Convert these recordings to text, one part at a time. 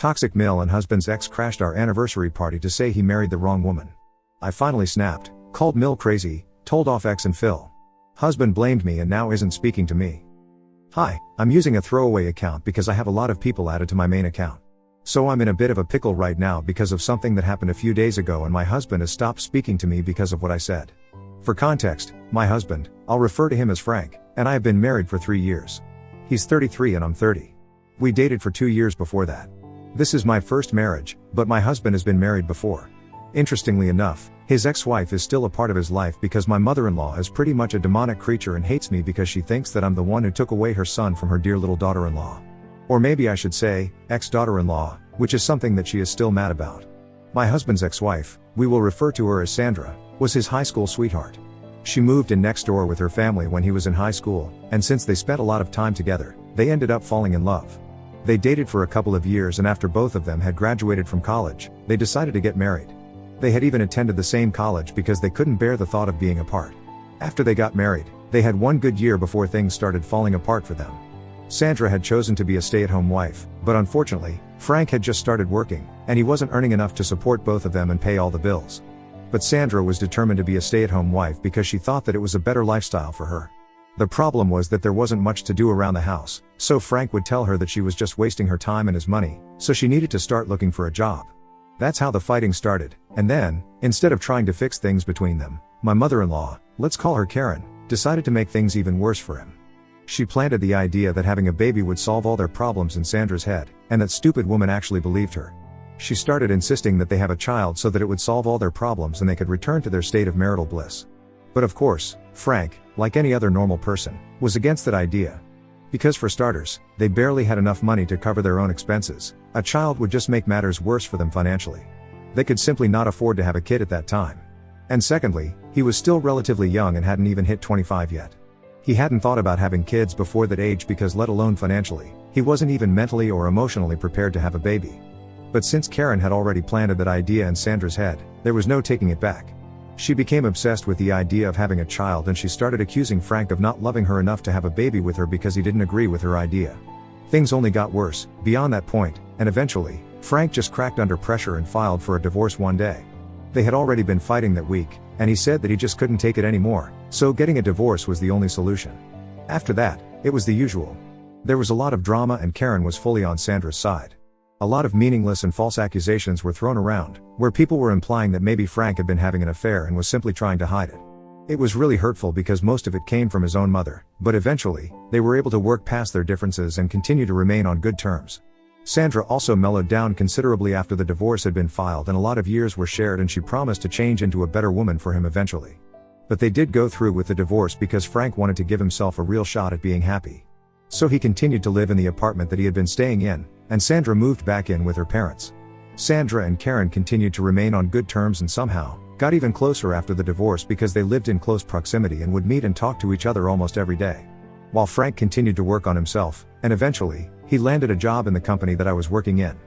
Toxic male and husband's ex crashed our anniversary party to say he married the wrong woman. I finally snapped, called Mill crazy, told off ex and Phil. Husband blamed me and now isn't speaking to me. Hi, I'm using a throwaway account because I have a lot of people added to my main account. So I'm in a bit of a pickle right now because of something that happened a few days ago and my husband has stopped speaking to me because of what I said. For context, my husband, I'll refer to him as Frank, and I have been married for 3 years. He's 33 and I'm 30. We dated for 2 years before that. This is my first marriage, but my husband has been married before. Interestingly enough, his ex-wife is still a part of his life because my mother-in-law is pretty much a demonic creature and hates me because she thinks that I'm the one who took away her son from her dear little daughter-in-law. Or maybe I should say, ex-daughter-in-law, which is something that she is still mad about. My husband's ex-wife, we will refer to her as Sandra, was his high school sweetheart. She moved in next door with her family when he was in high school, and since they spent a lot of time together, they ended up falling in love. They dated for a couple of years and after both of them had graduated from college, they decided to get married. They had even attended the same college because they couldn't bear the thought of being apart. After they got married, they had one good year before things started falling apart for them. Sandra had chosen to be a stay-at-home wife, but unfortunately, Frank had just started working, and he wasn't earning enough to support both of them and pay all the bills. But Sandra was determined to be a stay-at-home wife because she thought that it was a better lifestyle for her. The problem was that there wasn't much to do around the house, so Frank would tell her that she was just wasting her time and his money, so she needed to start looking for a job. That's how the fighting started, and then, instead of trying to fix things between them, my mother-in-law, let's call her Karen, decided to make things even worse for him. She planted the idea that having a baby would solve all their problems in Sandra's head, and that stupid woman actually believed her. She started insisting that they have a child so that it would solve all their problems and they could return to their state of marital bliss. But of course, Frank, like any other normal person, was against that idea. Because for starters, they barely had enough money to cover their own expenses. A child would just make matters worse for them financially. They could simply not afford to have a kid at that time. And secondly, he was still relatively young and hadn't even hit 25 yet. He hadn't thought about having kids before that age because let alone financially, he wasn't even mentally or emotionally prepared to have a baby. But since Karen had already planted that idea in Sandra's head, there was no taking it back. She became obsessed with the idea of having a child and she started accusing Frank of not loving her enough to have a baby with her because he didn't agree with her idea. Things only got worse, beyond that point, and eventually, Frank just cracked under pressure and filed for a divorce one day. They had already been fighting that week, and he said that he just couldn't take it anymore, so getting a divorce was the only solution. After that, it was the usual. There was a lot of drama and Karen was fully on Sandra's side. A lot of meaningless and false accusations were thrown around, where people were implying that maybe Frank had been having an affair and was simply trying to hide it. It was really hurtful because most of it came from his own mother, but eventually, they were able to work past their differences and continue to remain on good terms. Sandra also mellowed down considerably after the divorce had been filed and a lot of years were shared and she promised to change into a better woman for him eventually. But they did go through with the divorce because Frank wanted to give himself a real shot at being happy. So he continued to live in the apartment that he had been staying in, and Sandra moved back in with her parents. Sandra and Karen continued to remain on good terms and somehow, got even closer after the divorce because they lived in close proximity and would meet and talk to each other almost every day. While Frank continued to work on himself, and eventually, he landed a job in the company that I was working in.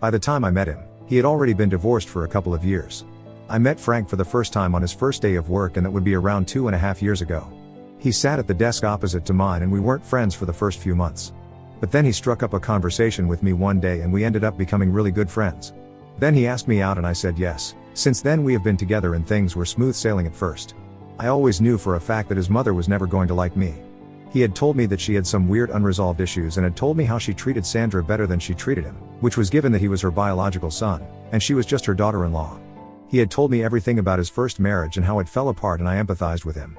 By the time I met him, he had already been divorced for a couple of years. I met Frank for the first time on his first day of work and that would be around 2.5 years ago. He sat at the desk opposite to mine and we weren't friends for the first few months. But then he struck up a conversation with me one day and we ended up becoming really good friends. Then he asked me out and I said yes. Since then we have been together and things were smooth sailing at first. I always knew for a fact that his mother was never going to like me. He had told me that she had some weird unresolved issues and had told me how she treated Sandra better than she treated him, which was given that he was her biological son, and she was just her daughter-in-law. He had told me everything about his first marriage and how it fell apart and I empathized with him.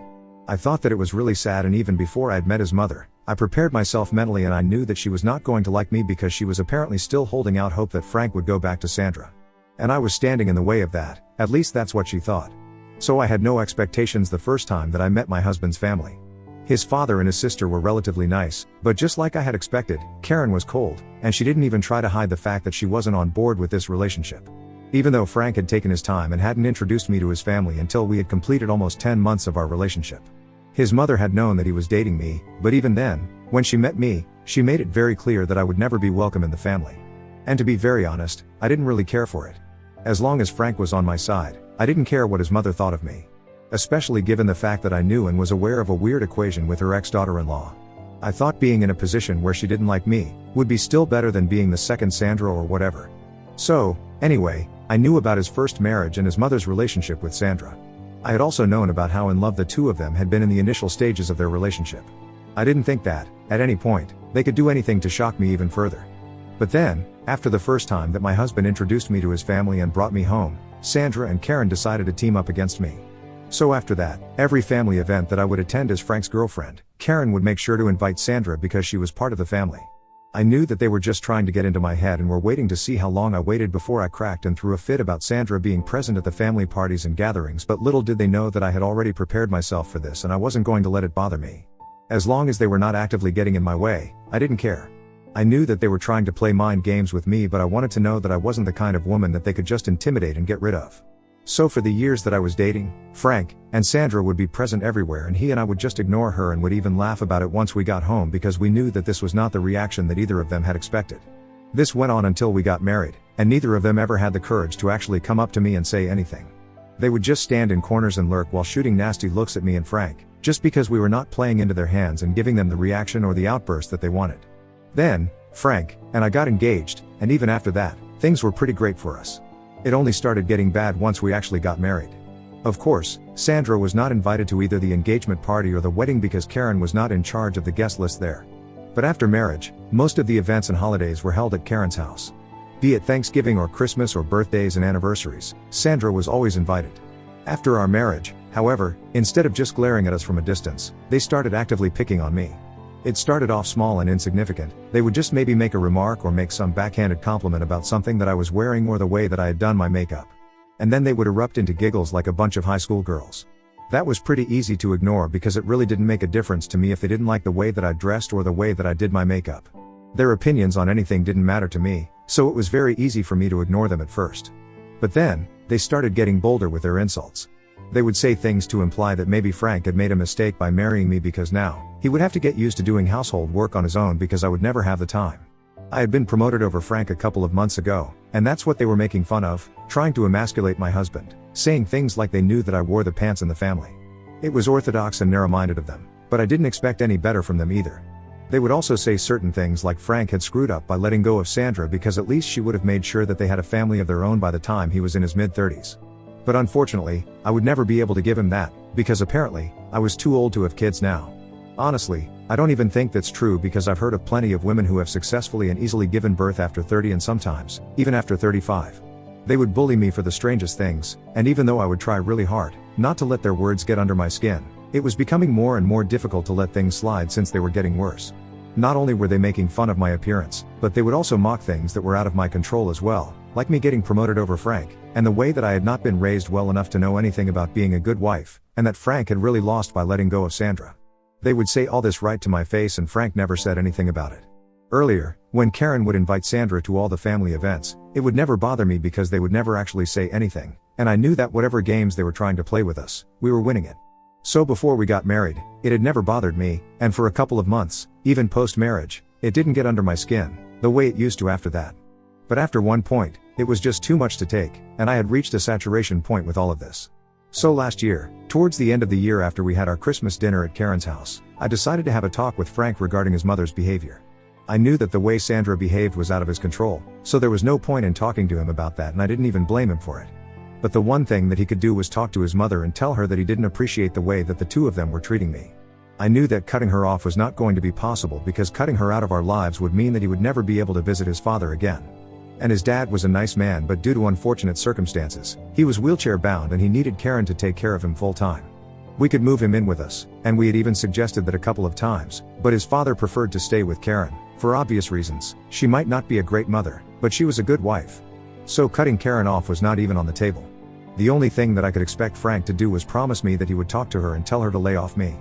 I thought that it was really sad and even before I had met his mother, I prepared myself mentally and I knew that she was not going to like me because she was apparently still holding out hope that Frank would go back to Sandra. And I was standing in the way of that, at least that's what she thought. So I had no expectations the first time that I met my husband's family. His father and his sister were relatively nice, but just like I had expected, Karen was cold, and she didn't even try to hide the fact that she wasn't on board with this relationship. Even though Frank had taken his time and hadn't introduced me to his family until we had completed almost 10 months of our relationship. His mother had known that he was dating me, but even then, when she met me, she made it very clear that I would never be welcome in the family. And to be very honest, I didn't really care for it. As long as Frank was on my side, I didn't care what his mother thought of me. Especially given the fact that I knew and was aware of a weird equation with her ex-daughter-in-law. I thought being in a position where she didn't like me would be still better than being the second Sandra or whatever. So, anyway, I knew about his first marriage and his mother's relationship with Sandra. I had also known about how in love the two of them had been in the initial stages of their relationship. I didn't think that, at any point, they could do anything to shock me even further. But then, after the first time that my husband introduced me to his family and brought me home, Sandra and Karen decided to team up against me. So after that, every family event that I would attend as Frank's girlfriend, Karen would make sure to invite Sandra because she was part of the family. I knew that they were just trying to get into my head and were waiting to see how long I waited before I cracked and threw a fit about Sandra being present at the family parties and gatherings, but little did they know that I had already prepared myself for this and I wasn't going to let it bother me. As long as they were not actively getting in my way, I didn't care. I knew that they were trying to play mind games with me, but I wanted to know that I wasn't the kind of woman that they could just intimidate and get rid of. So for the years that I was dating, Frank and Sandra would be present everywhere and he and I would just ignore her and would even laugh about it once we got home because we knew that this was not the reaction that either of them had expected. This went on until we got married, and neither of them ever had the courage to actually come up to me and say anything. They would just stand in corners and lurk while shooting nasty looks at me and Frank, just because we were not playing into their hands and giving them the reaction or the outburst that they wanted. Then, Frank and I got engaged, and even after that, things were pretty great for us. It only started getting bad once we actually got married. Of course, Sandra was not invited to either the engagement party or the wedding because Karen was not in charge of the guest list there. But after marriage, most of the events and holidays were held at Karen's house. Be it Thanksgiving or Christmas or birthdays and anniversaries, Sandra was always invited. After our marriage, however, instead of just glaring at us from a distance, they started actively picking on me. It started off small and insignificant. They would just maybe make a remark or make some backhanded compliment about something that I was wearing or the way that I had done my makeup. And then they would erupt into giggles like a bunch of high school girls. That was pretty easy to ignore because it really didn't make a difference to me if they didn't like the way that I dressed or the way that I did my makeup. Their opinions on anything didn't matter to me, so it was very easy for me to ignore them at first. But then, they started getting bolder with their insults. They would say things to imply that maybe Frank had made a mistake by marrying me because now, he would have to get used to doing household work on his own because I would never have the time. I had been promoted over Frank a couple of months ago, and that's what they were making fun of, trying to emasculate my husband, saying things like they knew that I wore the pants in the family. It was orthodox and narrow-minded of them, but I didn't expect any better from them either. They would also say certain things like Frank had screwed up by letting go of Sandra because at least she would have made sure that they had a family of their own by the time he was in his mid-30s. But unfortunately, I would never be able to give him that, because apparently, I was too old to have kids now. Honestly, I don't even think that's true because I've heard of plenty of women who have successfully and easily given birth after 30 and sometimes, even after 35. They would bully me for the strangest things, and even though I would try really hard not to let their words get under my skin, it was becoming more and more difficult to let things slide since they were getting worse. Not only were they making fun of my appearance, but they would also mock things that were out of my control as well, like me getting promoted over Frank, and the way that I had not been raised well enough to know anything about being a good wife, and that Frank had really lost by letting go of Sandra. They would say all this right to my face and Frank never said anything about it. Earlier, when Karen would invite Sandra to all the family events, it would never bother me because they would never actually say anything, and I knew that whatever games they were trying to play with us, we were winning it. So before we got married, it had never bothered me, and for a couple of months, even post-marriage, it didn't get under my skin, the way it used to after that. But after one point, it was just too much to take, and I had reached a saturation point with all of this. So last year, towards the end of the year after we had our Christmas dinner at Karen's house, I decided to have a talk with Frank regarding his mother's behavior. I knew that the way Sandra behaved was out of his control, so there was no point in talking to him about that and I didn't even blame him for it. But the one thing that he could do was talk to his mother and tell her that he didn't appreciate the way that the two of them were treating me. I knew that cutting her off was not going to be possible because cutting her out of our lives would mean that he would never be able to visit his father again. And his dad was a nice man, but due to unfortunate circumstances, he was wheelchair bound and he needed Karen to take care of him full time. We could move him in with us, and we had even suggested that a couple of times, but his father preferred to stay with Karen, for obvious reasons. She might not be a great mother, but she was a good wife. So cutting Karen off was not even on the table. The only thing that I could expect Frank to do was promise me that he would talk to her and tell her to lay off me.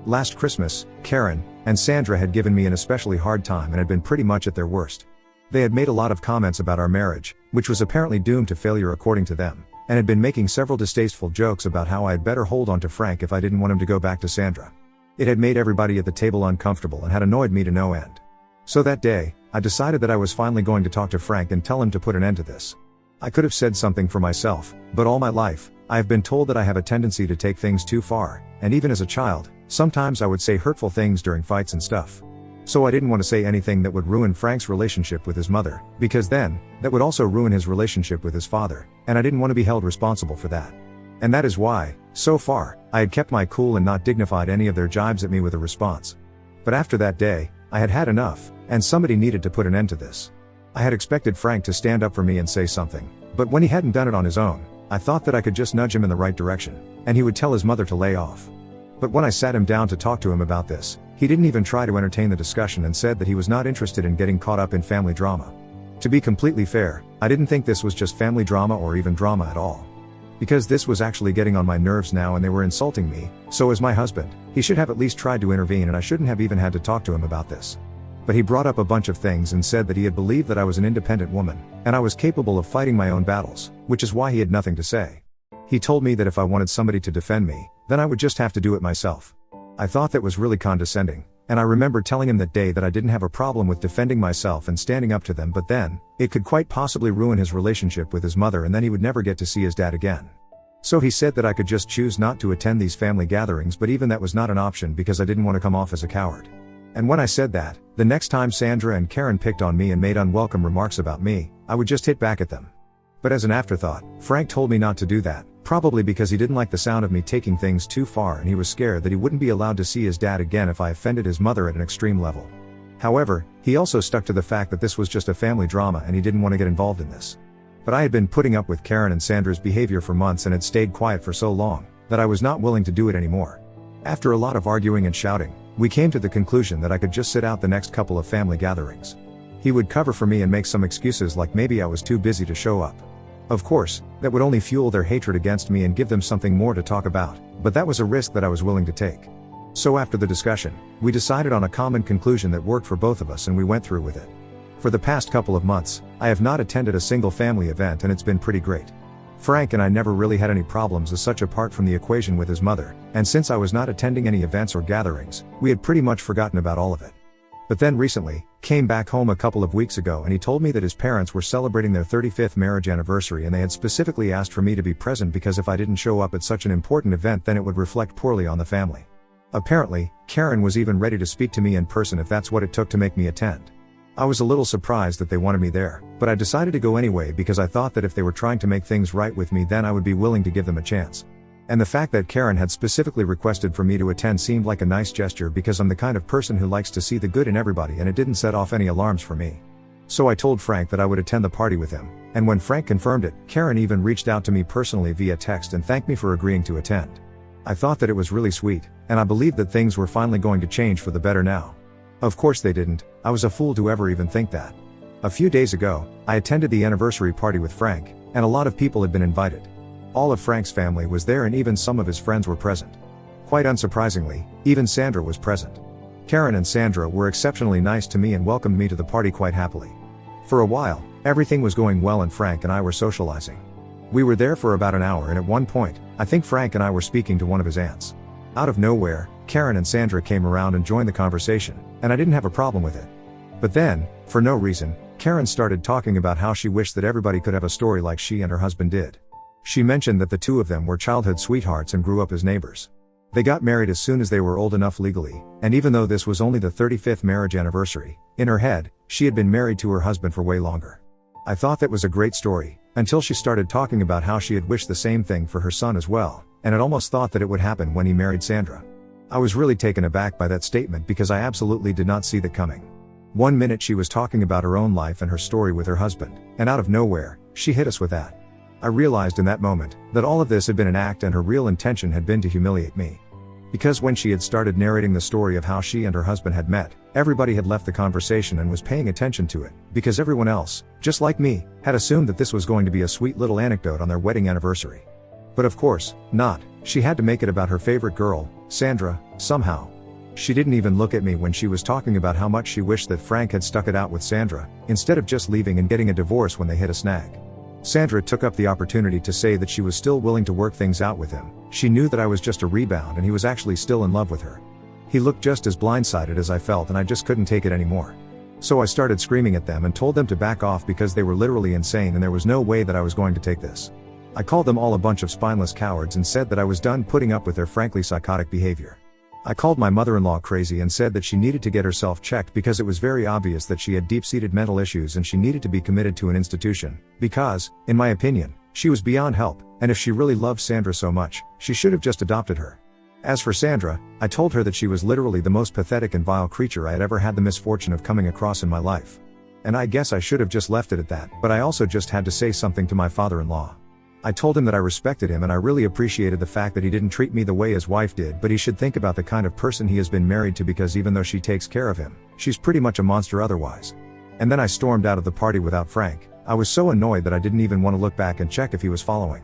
Last Christmas, Karen and Sandra had given me an especially hard time and had been pretty much at their worst. They had made a lot of comments about our marriage, which was apparently doomed to failure according to them, and had been making several distasteful jokes about how I had better hold on to Frank if I didn't want him to go back to Sandra. It had made everybody at the table uncomfortable and had annoyed me to no end. So that day, I decided that I was finally going to talk to Frank and tell him to put an end to this. I could have said something for myself, but all my life, I have been told that I have a tendency to take things too far, and even as a child, sometimes I would say hurtful things during fights and stuff. So I didn't want to say anything that would ruin Frank's relationship with his mother, because then, that would also ruin his relationship with his father, and I didn't want to be held responsible for that. And that is why, so far, I had kept my cool and not dignified any of their jibes at me with a response. But after that day, I had had enough, and somebody needed to put an end to this. I had expected Frank to stand up for me and say something, but when he hadn't done it on his own, I thought that I could just nudge him in the right direction, and he would tell his mother to lay off. But when I sat him down to talk to him about this, he didn't even try to entertain the discussion and said that he was not interested in getting caught up in family drama. To be completely fair, I didn't think this was just family drama or even drama at all. Because this was actually getting on my nerves now and they were insulting me, so as my husband, he should have at least tried to intervene and I shouldn't have even had to talk to him about this. But he brought up a bunch of things and said that he had believed that I was an independent woman, and I was capable of fighting my own battles, which is why he had nothing to say. He told me that if I wanted somebody to defend me, then I would just have to do it myself. I thought that was really condescending, and I remember telling him that day that I didn't have a problem with defending myself and standing up to them, but then, it could quite possibly ruin his relationship with his mother and then he would never get to see his dad again. So he said that I could just choose not to attend these family gatherings, but even that was not an option because I didn't want to come off as a coward. And when I said that, the next time Sandra and Karen picked on me and made unwelcome remarks about me, I would just hit back at them. But as an afterthought, Frank told me not to do that, probably because he didn't like the sound of me taking things too far and he was scared that he wouldn't be allowed to see his dad again if I offended his mother at an extreme level. However, he also stuck to the fact that this was just a family drama and he didn't want to get involved in this. But I had been putting up with Karen and Sandra's behavior for months and had stayed quiet for so long, that I was not willing to do it anymore. After a lot of arguing and shouting, we came to the conclusion that I could just sit out the next couple of family gatherings. He would cover for me and make some excuses like maybe I was too busy to show up. Of course, that would only fuel their hatred against me and give them something more to talk about, but that was a risk that I was willing to take. So after the discussion, we decided on a common conclusion that worked for both of us and we went through with it. For the past couple of months, I have not attended a single family event and it's been pretty great. Frank and I never really had any problems as such apart from the equation with his mother, and since I was not attending any events or gatherings, we had pretty much forgotten about all of it. But then recently, came back home a couple of weeks ago and he told me that his parents were celebrating their 35th marriage anniversary and they had specifically asked for me to be present because if I didn't show up at such an important event then it would reflect poorly on the family. Apparently, Karen was even ready to speak to me in person if that's what it took to make me attend. I was a little surprised that they wanted me there, but I decided to go anyway because I thought that if they were trying to make things right with me then I would be willing to give them a chance. And the fact that Karen had specifically requested for me to attend seemed like a nice gesture because I'm the kind of person who likes to see the good in everybody and it didn't set off any alarms for me. So I told Frank that I would attend the party with him, and when Frank confirmed it, Karen even reached out to me personally via text and thanked me for agreeing to attend. I thought that it was really sweet, and I believed that things were finally going to change for the better now. Of course they didn't. I was a fool to ever even think that. A few days ago, I attended the anniversary party with Frank, and a lot of people had been invited. All of Frank's family was there and even some of his friends were present. Quite unsurprisingly, even Sandra was present. Karen and Sandra were exceptionally nice to me and welcomed me to the party quite happily. For a while, everything was going well and Frank and I were socializing. We were there for about an hour and at one point, I think Frank and I were speaking to one of his aunts. Out of nowhere, Karen and Sandra came around and joined the conversation, and I didn't have a problem with it. But then, for no reason, Karen started talking about how she wished that everybody could have a story like she and her husband did. She mentioned that the two of them were childhood sweethearts and grew up as neighbors. They got married as soon as they were old enough legally, and even though this was only the 35th marriage anniversary, in her head, she had been married to her husband for way longer. I thought that was a great story, until she started talking about how she had wished the same thing for her son as well, and had almost thought that it would happen when he married Sandra. I was really taken aback by that statement because I absolutely did not see that coming. One minute she was talking about her own life and her story with her husband, and out of nowhere, she hit us with that. I realized in that moment, that all of this had been an act and her real intention had been to humiliate me. Because when she had started narrating the story of how she and her husband had met, everybody had left the conversation and was paying attention to it, because everyone else, just like me, had assumed that this was going to be a sweet little anecdote on their wedding anniversary. But of course, not. She had to make it about her favorite girl, Sandra, somehow. She didn't even look at me when she was talking about how much she wished that Frank had stuck it out with Sandra, instead of just leaving and getting a divorce when they hit a snag. Sandra took up the opportunity to say that she was still willing to work things out with him. She knew that I was just a rebound and he was actually still in love with her. He looked just as blindsided as I felt and I just couldn't take it anymore. So I started screaming at them and told them to back off because they were literally insane and there was no way that I was going to take this. I called them all a bunch of spineless cowards and said that I was done putting up with their frankly psychotic behavior. I called my mother-in-law crazy and said that she needed to get herself checked because it was very obvious that she had deep-seated mental issues and she needed to be committed to an institution, because, in my opinion, she was beyond help, and if she really loved Sandra so much, she should have just adopted her. As for Sandra, I told her that she was literally the most pathetic and vile creature I had ever had the misfortune of coming across in my life. And I guess I should have just left it at that, but I also just had to say something to my father-in-law. I told him that I respected him and I really appreciated the fact that he didn't treat me the way his wife did, but he should think about the kind of person he has been married to, because even though she takes care of him, she's pretty much a monster otherwise. And then I stormed out of the party without Frank. I was so annoyed that I didn't even want to look back and check if he was following.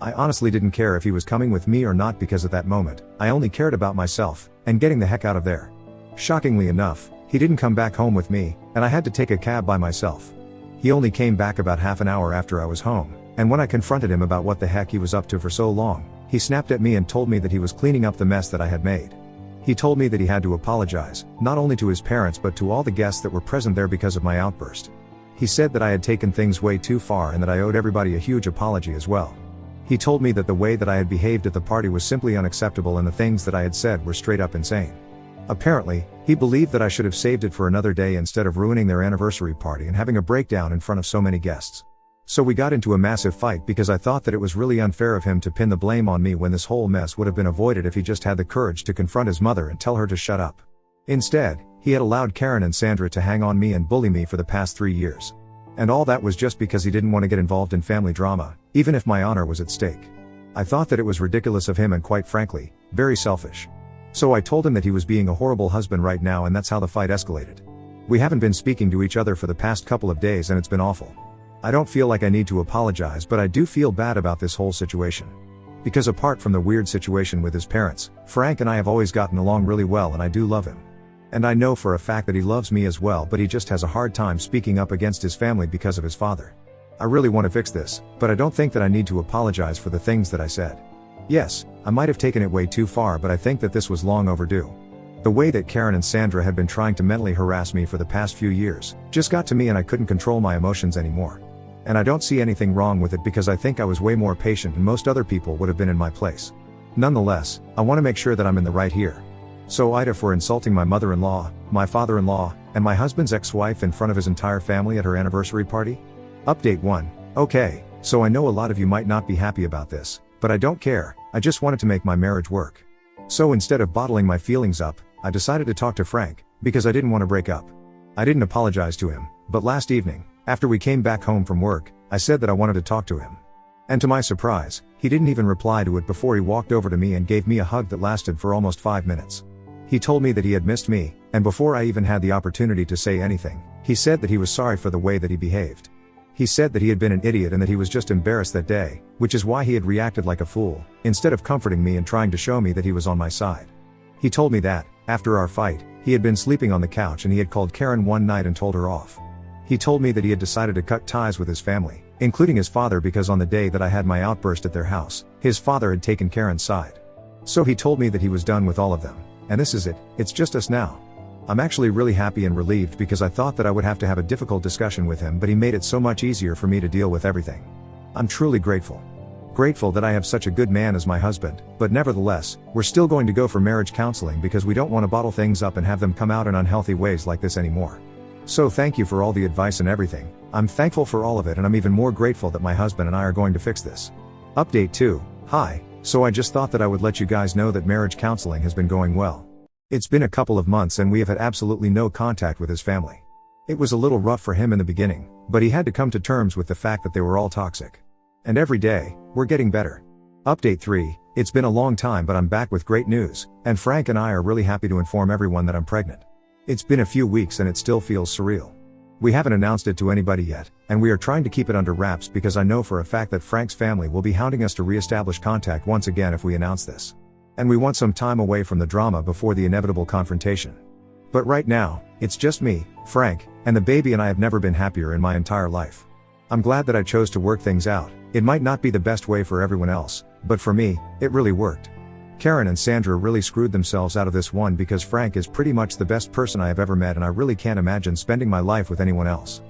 I honestly didn't care if he was coming with me or not, because at that moment, I only cared about myself, and getting the heck out of there. Shockingly enough, he didn't come back home with me, and I had to take a cab by myself. He only came back about half an hour after I was home. And when I confronted him about what the heck he was up to for so long, he snapped at me and told me that he was cleaning up the mess that I had made. He told me that he had to apologize, not only to his parents but to all the guests that were present there because of my outburst. He said that I had taken things way too far and that I owed everybody a huge apology as well. He told me that the way that I had behaved at the party was simply unacceptable and the things that I had said were straight up insane. Apparently, he believed that I should have saved it for another day instead of ruining their anniversary party and having a breakdown in front of so many guests. So we got into a massive fight because I thought that it was really unfair of him to pin the blame on me when this whole mess would have been avoided if he just had the courage to confront his mother and tell her to shut up. Instead, he had allowed Karen and Sandra to hang on me and bully me for the past 3 years. And all that was just because he didn't want to get involved in family drama, even if my honor was at stake. I thought that it was ridiculous of him and, quite frankly, very selfish. So I told him that he was being a horrible husband right now, and that's how the fight escalated. We haven't been speaking to each other for the past couple of days and it's been awful. I don't feel like I need to apologize, but I do feel bad about this whole situation. Because apart from the weird situation with his parents, Frank and I have always gotten along really well and I do love him. And I know for a fact that he loves me as well, but he just has a hard time speaking up against his family because of his father. I really want to fix this, but I don't think that I need to apologize for the things that I said. Yes, I might have taken it way too far, but I think that this was long overdue. The way that Karen and Sandra had been trying to mentally harass me for the past few years just got to me and I couldn't control my emotions anymore. And I don't see anything wrong with it because I think I was way more patient than most other people would have been in my place. Nonetheless, I want to make sure that I'm in the right here. So Ida, for insulting my mother-in-law, my father-in-law, and my husband's ex-wife in front of his entire family at her anniversary party? Update 1. Okay, so I know a lot of you might not be happy about this, but I don't care, I just wanted to make my marriage work. So instead of bottling my feelings up, I decided to talk to Frank, because I didn't want to break up. I didn't apologize to him, but last evening, after we came back home from work, I said that I wanted to talk to him. And to my surprise, he didn't even reply to it before he walked over to me and gave me a hug that lasted for almost 5 minutes. He told me that he had missed me, and before I even had the opportunity to say anything, he said that he was sorry for the way that he behaved. He said that he had been an idiot and that he was just embarrassed that day, which is why he had reacted like a fool, instead of comforting me and trying to show me that he was on my side. He told me that, after our fight, he had been sleeping on the couch and he had called Karen one night and told her off. He told me that he had decided to cut ties with his family, including his father, because on the day that I had my outburst at their house, his father had taken Karen's side. So he told me that he was done with all of them, and this is it, it's just us now. I'm actually really happy and relieved because I thought that I would have to have a difficult discussion with him, but he made it so much easier for me to deal with everything. I'm truly grateful. Grateful that I have such a good man as my husband, but nevertheless, we're still going to go for marriage counseling because we don't want to bottle things up and have them come out in unhealthy ways like this anymore. So thank you for all the advice and everything. I'm thankful for all of it, and I'm even more grateful that my husband and I are going to fix this. Update 2. Hi, so I just thought that I would let you guys know that marriage counseling has been going well. It's been a couple of months and we have had absolutely no contact with his family. It was a little rough for him in the beginning, but he had to come to terms with the fact that they were all toxic. And every day, we're getting better. Update 3. It's been a long time, but I'm back with great news, and Frank and I are really happy to inform everyone that I'm pregnant. It's been a few weeks and it still feels surreal. We haven't announced it to anybody yet, and we are trying to keep it under wraps because I know for a fact that Frank's family will be hounding us to re-establish contact once again if we announce this. And we want some time away from the drama before the inevitable confrontation. But right now, it's just me, Frank, and the baby, and I have never been happier in my entire life. I'm glad that I chose to work things out. It might not be the best way for everyone else, but for me, it really worked. Karen and Sandra really screwed themselves out of this one because Frank is pretty much the best person I have ever met, and I really can't imagine spending my life with anyone else.